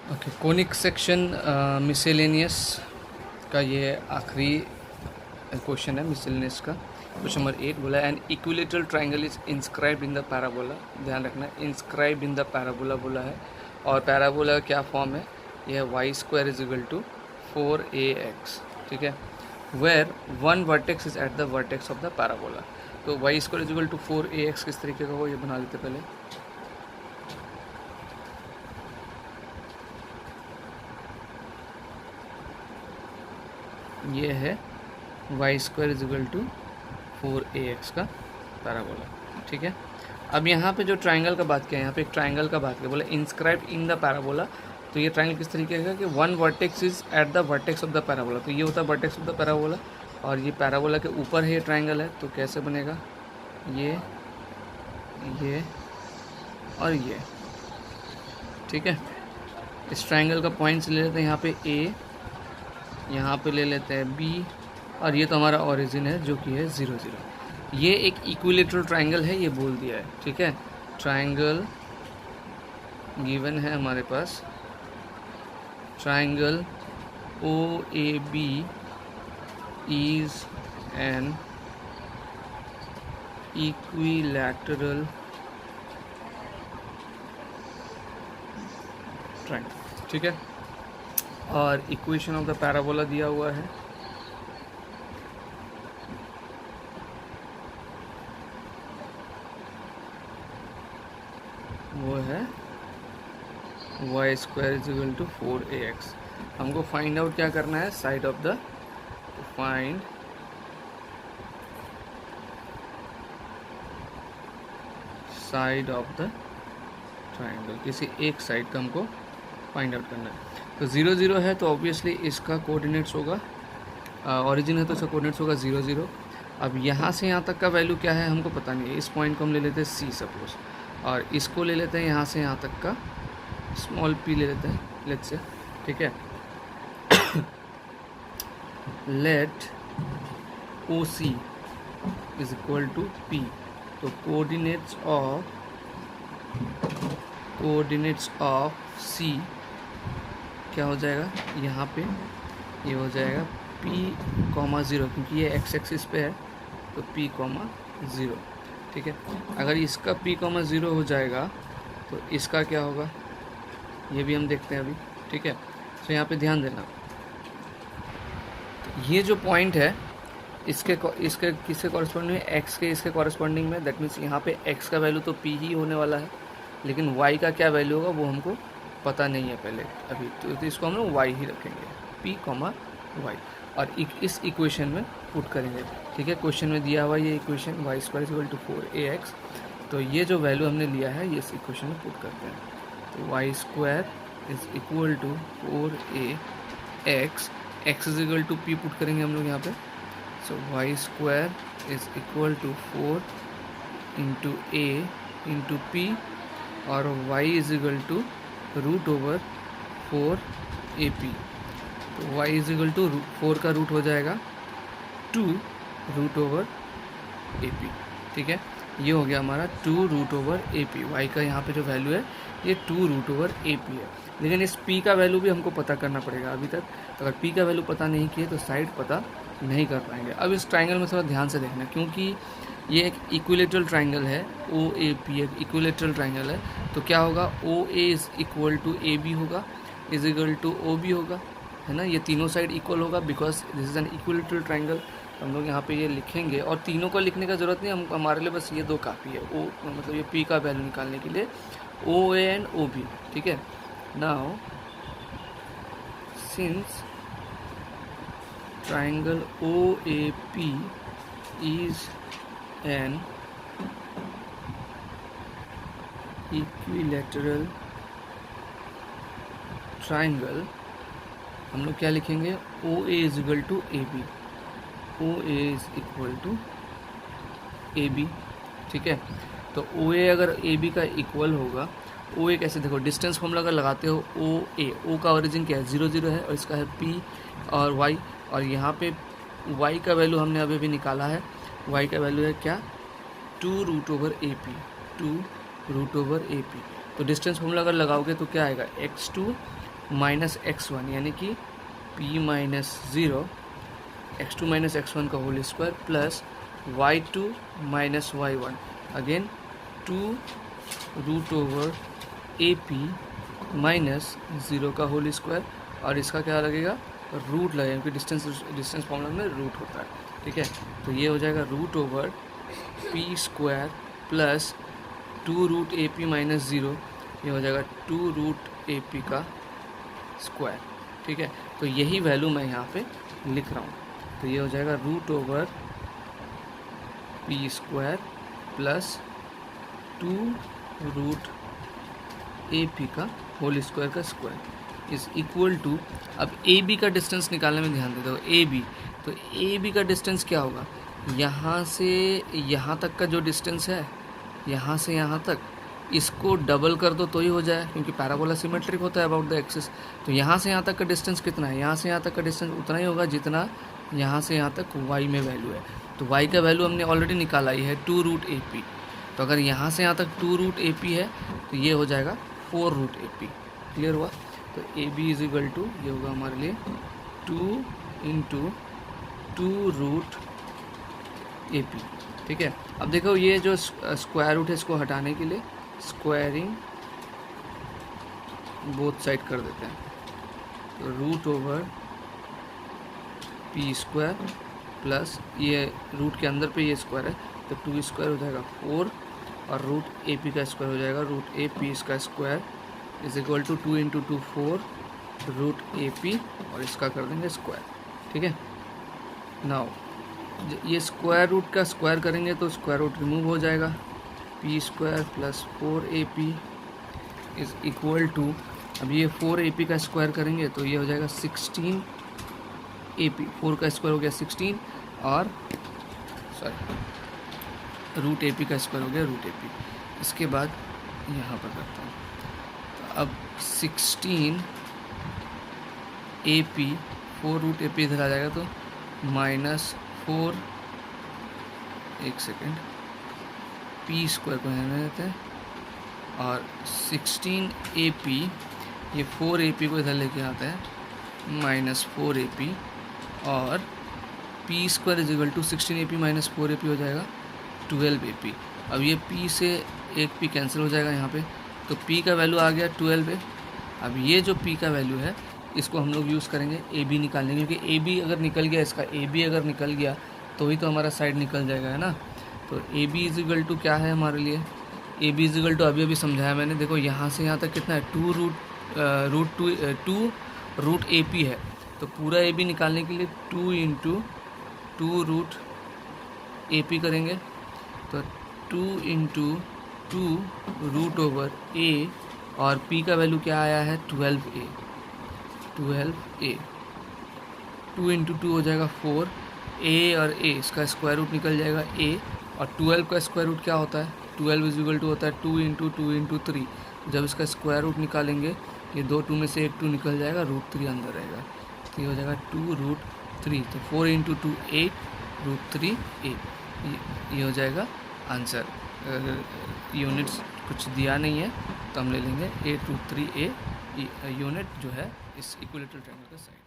Okay, conic section miscellaneous का ये आखिरी क्वेश्चन है मिसेलेनियस का। क्वेश्चन नंबर 8 बोला N equilateral triangle is inscribed in the parabola. ध्यान रखना, इंस्क्राइब्ड इन द पैराबोला बोला है, और पैराबोला का क्या फॉर्म है, यह है Y square is equal to 4ax। ठीक है, where one vertex is at the vertex of the parabola. तो y square is equal to 4ax किस तरीके का हो, ये बना लेते पहले। ये है Y square is equal to 4ax का पैराबोला। ठीक है, अब यहाँ पे जो ट्राइंगल का बात किया, यहाँ पे एक ट्राइंगल का बात किया, बोला इंस्क्राइब इन द पैराबोला। तो ये ट्राइंगल किस तरीके का कि one vertex is at the vertex of the parabola. तो ये होता है वर्टेक्स ऑफ द पैराबोला, और ये पैराबोला के ऊपर है ये ट्राइंगल है। तो कैसे बनेगा, ये और ये। ठीक है, इस ट्राइंगल का पॉइंट्स ले लेते हैं, यहाँ पे ए, यहाँ पे ले लेते हैं बी, और ये तो हमारा ओरिजिन है जो कि है 0 0। ये एक इक्विलेटरल ट्राइंगल है, ये बोल दिया है। ठीक है, ट्राइंगल गिवन है हमारे पास, triangle O A B is an equilateral triangle. ठीक है, और इक्वेशन ऑफ द पैराबोला दिया हुआ है, वो है Y square is equal to 4ax। हमको फाइंड आउट क्या करना है, side of the, find side of the triangle, किसी एक साइड का हमको फाइंड आउट करना है। तो 0 0 है, तो ऑब्वियसली इसका कोऑर्डिनेट्स होगा, ओरिजिन है तो इसका कोऑर्डिनेट्स होगा 0 0। अब यहाँ से यहाँ तक का वैल्यू क्या है हमको पता नहीं है। इस पॉइंट को हम ले लेते हैं सी सपोज, और इसको ले लेते हैं यहाँ से यहाँ तक का स्मॉल पी ले लेते हैं, लेट्स से। ठीक है, let O C is equal to P. तो कोऑर्डिनेट्स ऑफ सी क्या हो जाएगा, यहाँ पे ये हो जाएगा p,0, क्योंकि ये x एक्सिस पे है, तो p,0। ठीक है, अगर इसका p,0 हो जाएगा तो इसका क्या होगा, ये भी हम देखते हैं अभी। ठीक है, तो यहाँ पे ध्यान देना, ये जो पॉइंट है इसके किसके कॉरस्पॉन्डिंग में, x के इसके कॉरस्पॉन्डिंग में। दैट मीन्स यहाँ पे x का वैल्यू तो p ही होने वाला है, लेकिन y का क्या वैल्यू होगा वो हमको पता नहीं है पहले अभी। तो इसको हम लोग y ही रखेंगे, p, y, और इस इक्वेशन में पुट करेंगे। ठीक है, क्वेश्चन में दिया हुआ ये equation Y square equal to 4ax। तो ये जो वैल्यू हमने लिया है ये इस इक्वेशन में पुट करते हैं। तो y square is equal to 4ax, x is equal to p put करेंगे हम लोग यहाँ पे। So y square is equal to 4 into a into p, और y is equal to root over 4ab। तो y इज इक्वल टू 4 का root हो जाएगा 2 रूट ओवर AP। ठीक है, ये हो गया हमारा 2 रूट ओवर AP। y का यहाँ पे जो वैल्यू है ये 2 रूट ओवर AP है, लेकिन इस p का वैल्यू भी हमको पता करना पड़ेगा। अभी तक अगर p का वैल्यू पता नहीं किए तो साइड पता नहीं कर पाएंगे। अब इस ट्राइंगल में थोड़ा ध्यान से देखना, क्योंकि ये एक इक्विलेटरल ट्राइंगल है, OAP एक इक्विलेटरल ट्राइंगल है। तो क्या होगा, OA is equal to AB होगा, इज इक्वल टू OB होगा, है ना। ये तीनों साइड इक्वल होगा because this is an equilateral triangle. हम लोग यहाँ पे ये लिखेंगे, और तीनों को लिखने का ज़रूरत नहीं, हम हमारे लिए बस ये दो काफ़ी है। ओ मतलब ये P का वैल्यू निकालने के लिए OA एंड OB। ठीक है, now since triangle OAP is an equilateral triangle, हम लोग क्या लिखेंगे, OA is equal to AB, OA is equal to AB। ठीक है, तो OA अगर AB का इक्वल होगा, OA कैसे, देखो डिस्टेंस फॉर्मूला अगर लगाते हो, OA, O का ओरिजिन क्या है 0 0 है, और इसका है P और Y, और यहाँ पे y का वैल्यू हमने अभी निकाला है, y का वैल्यू है क्या, 2 root over AP, 2 root over AP। तो डिस्टेंस फॉर्मूला अगर लगाओगे तो क्या आएगा, x2 माइनस x1 यानी कि p minus 0 x2 minus x1 का whole square plus y2 minus y1 again 2 root over AP minus 0 का होल स्क्वायर और इसका क्या लगेगा रूट लगेगा क्योंकि डिस्टेंस फॉर्मूला में रूट होता है, ठीक है। तो ये हो जाएगा root over p square plus 2 root AP minus 0, ये हो जाएगा 2 रूट AP का स्क्वायर, ठीक है। तो यही वैल्यू मैं यहाँ पे लिख रहा हूँ। तो ये हो जाएगा root over p square plus 2 root AP का होल स्क्वायर का स्क्वायर इज इक्वल टू, अब AB का डिस्टेंस निकालने में ध्यान देते हो AB, तो AB का डिस्टेंस क्या होगा, यहाँ से यहाँ तक का जो डिस्टेंस है, यहाँ से यहाँ तक, इसको डबल कर दो तो ही हो जाए क्योंकि पैराबोला सिमेट्रिक होता है अबाउट द एक्सिस। तो यहाँ से यहाँ तक का डिस्टेंस कितना है, यहाँ से यहाँ तक का डिस्टेंस उतना ही होगा जितना यहाँ से यहाँ तक y में वैल्यू है। तो y का वैल्यू हमने ऑलरेडी निकाला ही है 2 रूट AP। तो अगर यहाँ से यहाँ तक 2 रूट AP है तो ये हो जाएगा 4 रूट AP। क्लियर हुआ। तो AB इज इक्वल टू ये होगा हमारे लिए 2 इंटू 2 रूट AP, ठीक है। अब देखो ये जो स्क्वायर रूट है इसको हटाने के लिए स्क्वायरिंग बोथ साइड कर देते हैं। तो root over p square plus ये रूट के अंदर पे ये स्क्वायर है तो 2 स्क्वायर हो जाएगा 4 और रूट AP का स्क्वायर हो जाएगा रूट AP इसका square is equal to 2 into 2 4 रूट AP और इसका कर देंगे स्क्वायर, ठीक है। नाउ ये स्क्वायर रूट का स्क्वायर करेंगे तो स्क्वायर रूट रिमूव हो जाएगा, p square plus 4AP is equal to, अब ये 4AP का स्क्वायर करेंगे तो ये हो जाएगा 16AP, 4 का स्क्वायर हो गया 16 और सॉरी रूट AP का स्क्वायर हो गया रूट AP। इसके बाद यहाँ पर करता हूँ, अब 16AP 4 रूट AP इधर आ जाएगा तो माइनस 4, एक सेकेंड, p स्क्वायर को रहने देते हैं और 16AP ये 4AP को इधर लेके आता है माइनस 4AP और p square is equal to 16AP minus 4AP हो जाएगा 12AP। अब ये p से एक p कैंसिल हो जाएगा यहाँ पे, तो p का वैल्यू आ गया 12A। अब ये जो p का वैल्यू है इसको हम लोग यूज़ करेंगे AB निकालने, क्योंकि AB अगर निकल गया, इसका AB अगर निकल गया तो ही तो हमारा साइड निकल जाएगा, है ना। तो AB इज इक्वल टू क्या है हमारे लिए, AB इज इक्वल टू अभी समझाया मैंने, देखो यहाँ से यहाँ तक कितना है 2 रूट AP है। तो पूरा AB निकालने के लिए 2 इंटू 2 रूट AP करेंगे तो 2 इंटू 2 रूट ओवर A और P का वैल्यू क्या आया है 12A। 2 इंटू 2 हो जाएगा 4, A और A इसका स्क्वायर रूट निकल जाएगा A और 12 का स्क्वायर रूट क्या होता है 12 इज इक्वल टू होता है 2 इंटू 2 इंटू 3। जब इसका स्क्वायर रूट निकालेंगे ये 2 2 में से एक 2 निकल जाएगा, रूट 3 अंदर रहेगा तो ये हो जाएगा 2 रूट 3। तो 4 इंटू 2 8 रूट 3 8, ये हो जाएगा आंसर। यूनिट्स कुछ दिया नहीं है तो हम ले लेंगे 8 रूट 3 A यूनिट जो है इस इक्विलेटरल ट्रायंगल का साइड।